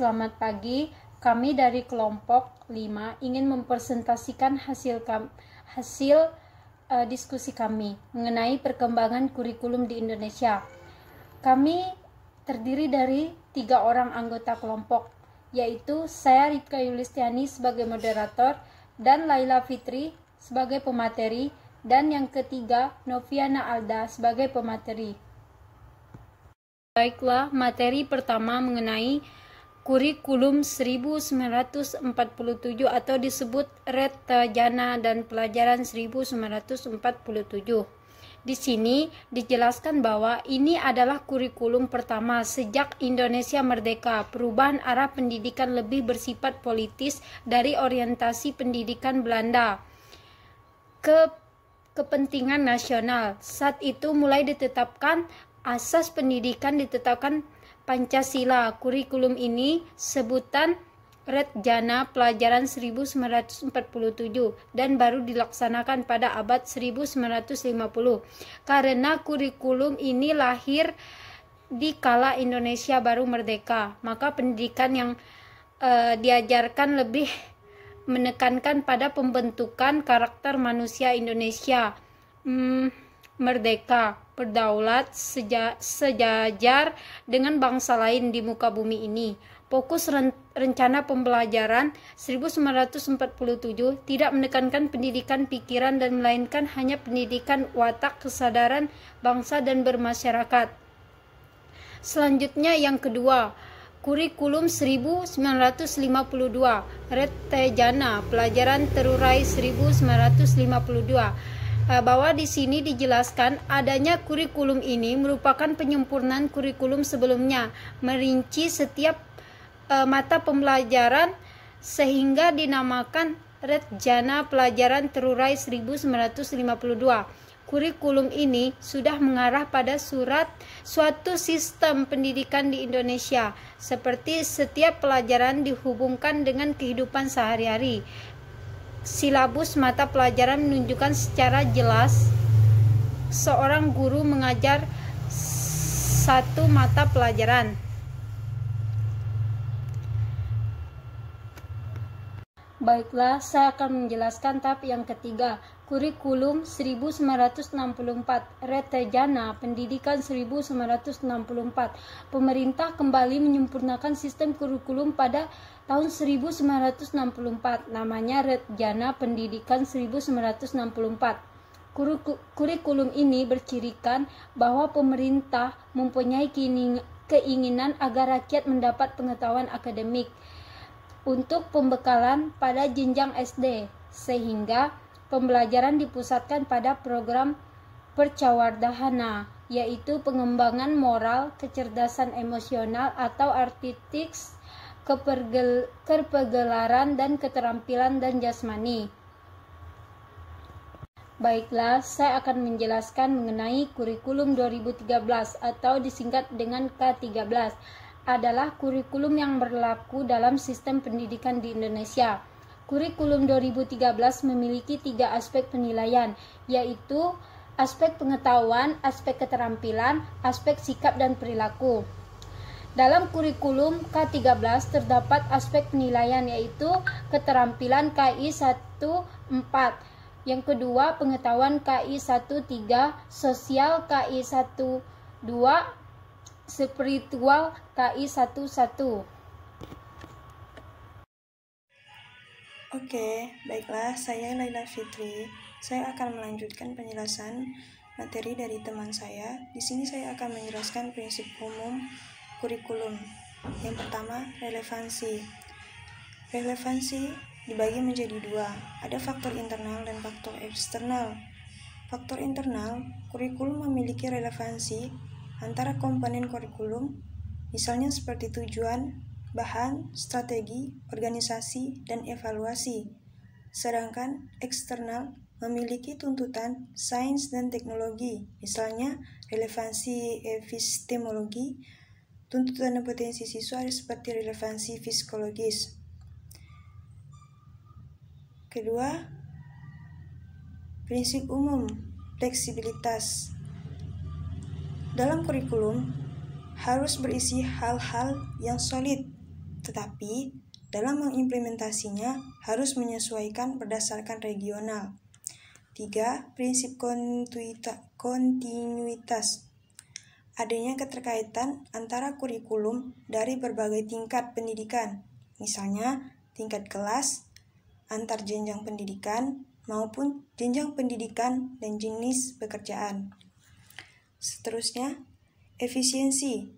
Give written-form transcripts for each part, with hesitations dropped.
Selamat pagi. Kami dari kelompok 5 ingin mempresentasikan hasil diskusi kami mengenai perkembangan kurikulum di Indonesia. Kami terdiri dari 3 orang anggota kelompok, yaitu saya Ritka Yulistiani sebagai moderator dan Laila Fitri sebagai pemateri, dan yang ketiga Noviana Alda sebagai pemateri. Baiklah, materi pertama mengenai kurikulum 1947 atau disebut Redtajana dan pelajaran 1947. Di sini dijelaskan bahwa ini adalah kurikulum pertama sejak Indonesia merdeka. Perubahan arah pendidikan lebih bersifat politis dari orientasi pendidikan Belanda ke kepentingan nasional. Saat itu mulai ditetapkan asas pendidikan, ditetapkan Pancasila. Kurikulum ini sebutan Redjana pelajaran 1947 dan baru dilaksanakan pada abad 1950. Karena kurikulum ini lahir di kala Indonesia baru merdeka, maka pendidikan yang diajarkan lebih menekankan pada pembentukan karakter manusia Indonesia merdeka, berdaulat, sejajar dengan bangsa lain di muka bumi ini. Fokus rencana pembelajaran 1947 tidak menekankan pendidikan pikiran dan melainkan hanya pendidikan watak, kesadaran bangsa dan bermasyarakat. Selanjutnya yang kedua, kurikulum 1952 Redtajana pelajaran terurai 1952, bahwa di sini dijelaskan adanya kurikulum ini merupakan penyempurnaan kurikulum sebelumnya, merinci setiap mata pembelajaran sehingga dinamakan Redjana pelajaran terurai 1952. Kurikulum ini sudah mengarah pada suatu sistem pendidikan di Indonesia, seperti setiap pelajaran dihubungkan dengan kehidupan sehari-hari. Silabus mata pelajaran menunjukkan secara jelas seorang guru mengajar satu mata pelajaran. Baiklah, saya akan menjelaskan tahap yang ketiga, kurikulum 1964 Redtajana pendidikan 1964. Pemerintah kembali menyempurnakan sistem kurikulum pada tahun 1964, namanya Redjana pendidikan 1964. Kurikulum ini bercirikan bahwa pemerintah mempunyai keinginan agar rakyat mendapat pengetahuan akademik untuk pembekalan pada jenjang SD, sehingga pembelajaran dipusatkan pada program Percawardhana, yaitu pengembangan moral, kecerdasan emosional atau artistiks, kepegelaran dan keterampilan dan jasmani. Baiklah, saya akan menjelaskan mengenai kurikulum 2013 atau disingkat dengan K13. Adalah kurikulum yang berlaku dalam sistem pendidikan di Indonesia. Kurikulum 2013 memiliki 3 aspek penilaian, yaitu aspek pengetahuan, aspek keterampilan, aspek sikap dan perilaku. Dalam kurikulum K13 terdapat aspek penilaian, yaitu keterampilan KI 14, yang kedua pengetahuan KI 13, sosial KI 12, spiritual KI 11. Oke, baiklah, saya Laila Fitri. Saya akan melanjutkan penjelasan materi dari teman saya. Di sini saya akan menjelaskan prinsip umum kurikulum. Yang pertama, relevansi. Relevansi dibagi menjadi 2. Ada faktor internal dan faktor eksternal. Faktor internal, kurikulum memiliki relevansi antara komponen kurikulum, misalnya seperti tujuan, bahan, strategi, organisasi, dan evaluasi. Sedangkan eksternal memiliki tuntutan sains dan teknologi, misalnya relevansi epistemologi, tuntutan dan potensi siswa seperti relevansi psikologis. Kedua, prinsip umum, fleksibilitas. Dalam kurikulum harus berisi hal-hal yang solid, tetapi dalam mengimplementasinya harus menyesuaikan berdasarkan regional. 3. Prinsip kontinuitas. Adanya keterkaitan antara kurikulum dari berbagai tingkat pendidikan, misalnya tingkat kelas, antar jenjang pendidikan, maupun jenjang pendidikan dan jenis pekerjaan. Seterusnya, efisiensi.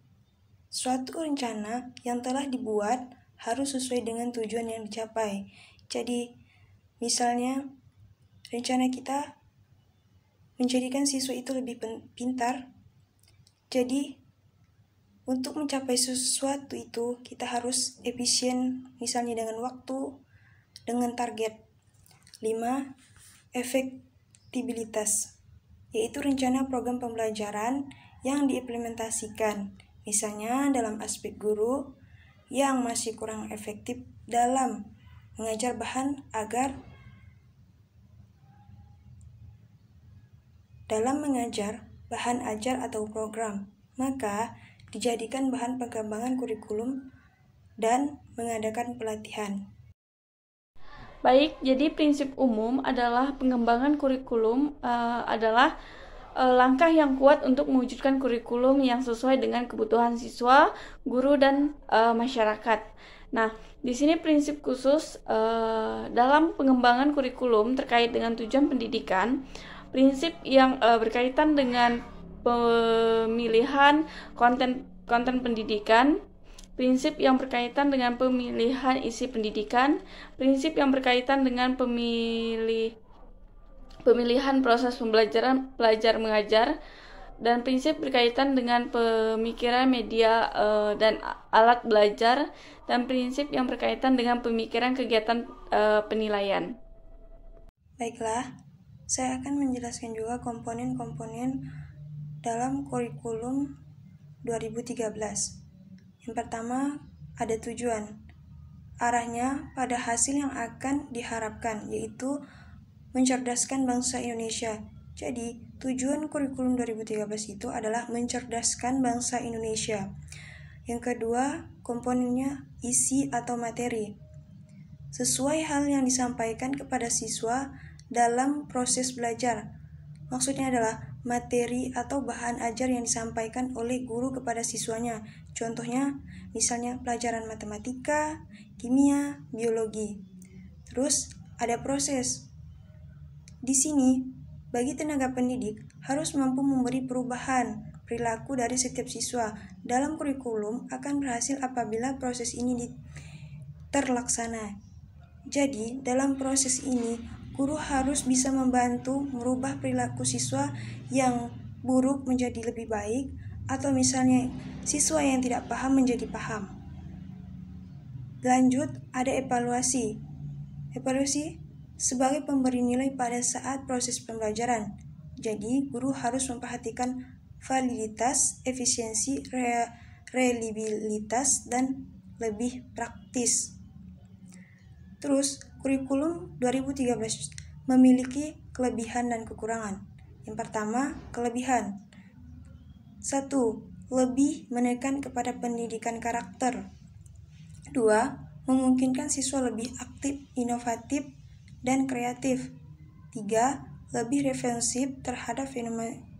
Suatu rencana yang telah dibuat harus sesuai dengan tujuan yang dicapai. Jadi, misalnya, rencana kita menjadikan siswa itu lebih pintar. Jadi, untuk mencapai sesuatu itu, kita harus efisien, misalnya dengan waktu, dengan target. 5. Efektibilitas, yaitu rencana program pembelajaran yang diimplementasikan, misalnya dalam aspek guru yang masih kurang efektif dalam mengajar bahan ajar atau program, maka dijadikan bahan pengembangan kurikulum dan mengadakan pelatihan. Baik, jadi prinsip umum adalah pengembangan kurikulum adalah langkah yang kuat untuk mewujudkan kurikulum yang sesuai dengan kebutuhan siswa, guru, dan masyarakat. Nah, di sini prinsip khusus dalam pengembangan kurikulum terkait dengan tujuan pendidikan, prinsip yang berkaitan dengan pemilihan konten pendidikan, prinsip yang berkaitan dengan pemilihan isi pendidikan, prinsip yang berkaitan dengan pemilihan proses pembelajaran belajar mengajar, dan prinsip berkaitan dengan pemikiran media dan alat belajar, dan prinsip yang berkaitan dengan pemikiran kegiatan penilaian. Baiklah, saya akan menjelaskan juga komponen-komponen dalam kurikulum 2013. Yang pertama, ada tujuan. Arahnya pada hasil yang akan diharapkan, yaitu mencerdaskan bangsa Indonesia. Jadi, tujuan kurikulum 2013 itu adalah mencerdaskan bangsa Indonesia. Yang kedua, komponennya isi atau materi. Sesuai hal yang disampaikan kepada siswa dalam proses belajar. Maksudnya adalah materi atau bahan ajar yang disampaikan oleh guru kepada siswanya. Contohnya, misalnya pelajaran matematika, kimia, biologi. Terus, ada proses. Di sini, bagi tenaga pendidik harus mampu memberi perubahan perilaku dari setiap siswa. Dalam kurikulum akan berhasil apabila proses ini terlaksana. Jadi, dalam proses ini, guru harus bisa membantu merubah perilaku siswa yang buruk menjadi lebih baik, atau misalnya siswa yang tidak paham menjadi paham. Lanjut, ada evaluasi. Evaluasi sebagai pemberi nilai pada saat proses pembelajaran. Jadi, guru harus memperhatikan validitas, efisiensi, reliabilitas, dan lebih praktis. Terus, kurikulum 2013 memiliki kelebihan dan kekurangan. Yang pertama, kelebihan. 1. Lebih menekan kepada pendidikan karakter. 2. Memungkinkan siswa lebih aktif, inovatif, dan kreatif. 3. Lebih reflensif terhadap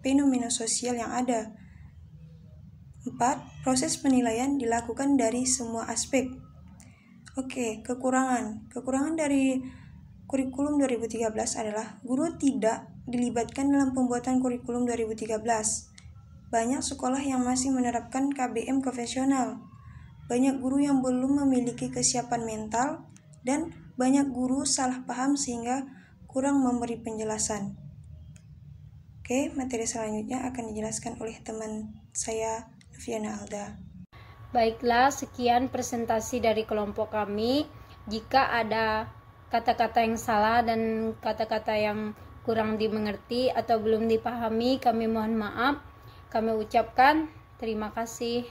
fenomena sosial yang ada. 4. Proses penilaian dilakukan dari semua aspek. Oke, kekurangan. Kekurangan dari kurikulum 2013 adalah guru tidak dilibatkan dalam pembuatan kurikulum 2013. Banyak sekolah yang masih menerapkan KBM konvensional. Banyak guru yang belum memiliki kesiapan mental, dan banyak guru salah paham sehingga kurang memberi penjelasan. Oke, materi selanjutnya akan dijelaskan oleh teman saya, Noviana Alda. Baiklah, sekian presentasi dari kelompok kami. Jika ada kata-kata yang salah dan kata-kata yang kurang dimengerti atau belum dipahami, kami mohon maaf. Kami ucapkan terima kasih.